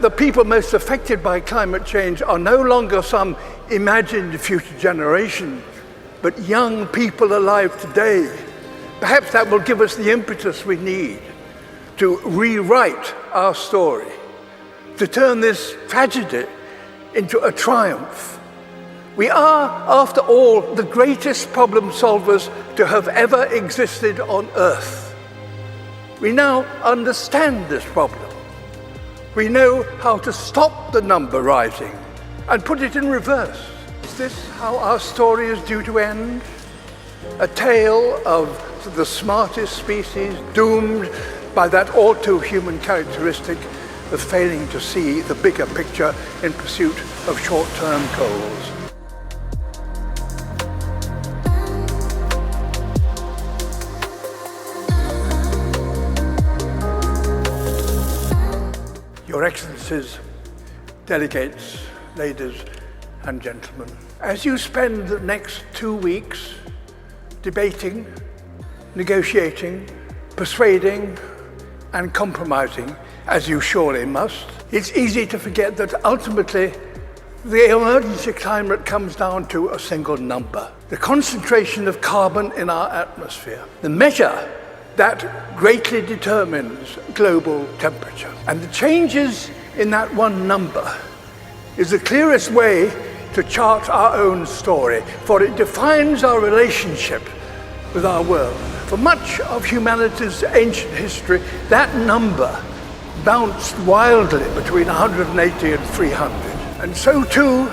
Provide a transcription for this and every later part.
The people most affected by climate change are no longer some imagined future generation, but young people alive today. Perhaps that will give us the impetus we need to rewrite our story, to turn this tragedy into a triumph. We are, after all, the greatest problem solvers to have ever existed on Earth. We now understand this problem. We know how to stop the number rising and put it in reverse. Is this how our story is due to end? A tale of the smartest species doomed by that all-too-human characteristic of failing to see the bigger picture in pursuit of short-term goals. Your Excellencies, delegates, ladies and gentlemen, as you spend the next 2 weeks debating, negotiating, persuading and compromising, as you surely must, it's easy to forget that ultimately the emergency climate comes down to a single number: the concentration of carbon in our atmosphere, the measure that greatly determines global temperature. And the changes in that one number is the clearest way to chart our own story, for it defines our relationship with our world. For much of humanity's ancient history, that number bounced wildly between 180 and 300. And so too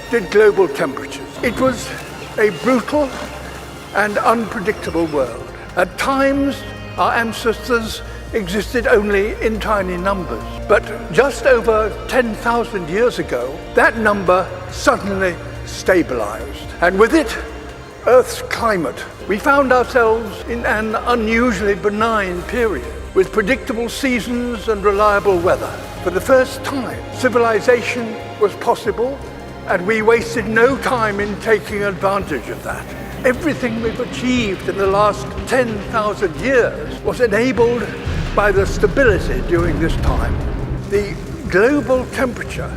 did global temperatures. It was a brutal and unpredictable world. At times, our ancestors existed only in tiny numbers. But just over 10,000 years ago, that number suddenly stabilized. And with it, Earth's climate. We found ourselves in an unusually benign period, with predictable seasons and reliable weather. For the first time, civilization was possible, and we wasted no time in taking advantage of that. Everything we've achieved in the last 10,000 years was enabled by the stability during this time. The global temperature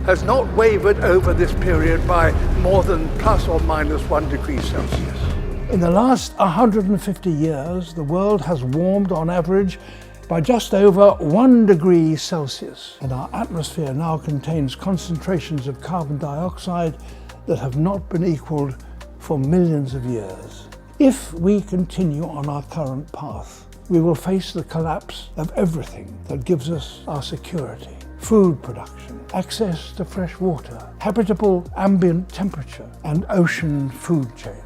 has not wavered over this period by more than plus or minus 1 degree Celsius. In the last 150 years, the world has warmed on average by just over 1 degree Celsius, and our atmosphere now contains concentrations of carbon dioxide that have not been equaled for millions of years. If we continue on our current path, we will face the collapse of everything that gives us our security: food production, access to fresh water, habitable ambient temperature, and ocean food chains.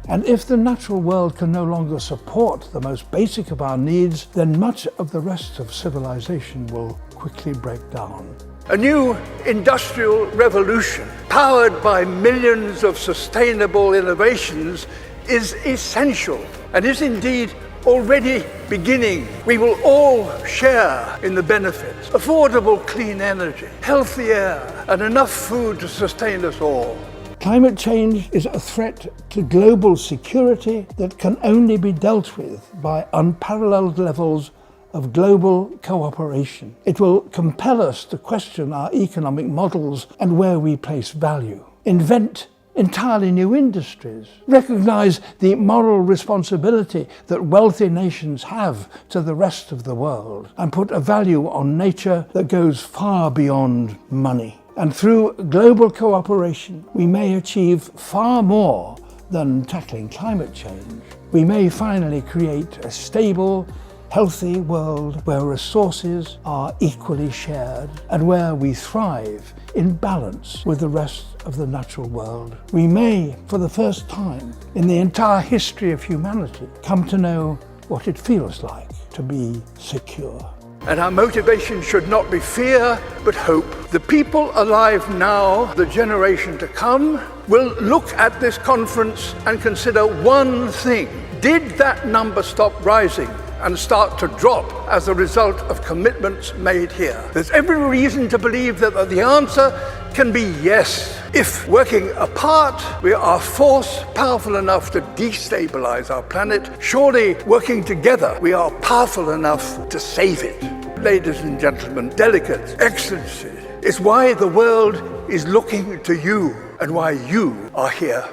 And if the natural world can no longer support the most basic of our needs, then much of the rest of civilization will quickly break down. A new industrial revolution, powered by millions of sustainable innovations, is essential and is indeed already beginning. We will all share in the benefits: affordable clean energy, healthy air, and enough food to sustain us all. Climate change is a threat to global security that can only be dealt with by unparalleled levels of global cooperation. It will compel us to question our economic models and where we place value, invent entirely new industries, recognize the moral responsibility that wealthy nations have to the rest of the world, and put a value on nature that goes far beyond money. And through global cooperation, we may achieve far more than tackling climate change. We may finally create a stable, healthy world where resources are equally shared and where we thrive in balance with the rest of the natural world. We may, for the first time in the entire history of humanity, come to know what it feels like to be secure. And our motivation should not be fear, but hope. The people alive now, the generation to come, will look at this conference and consider one thing: did that number stop rising and start to drop as a result of commitments made here? There's every reason to believe that the answer can be yes. If working apart, we are a force powerful enough to destabilize our planet, surely working together, we are powerful enough to save it. ladies and gentlemen, delegates, excellencies, it's why the world is looking to you and why you are here.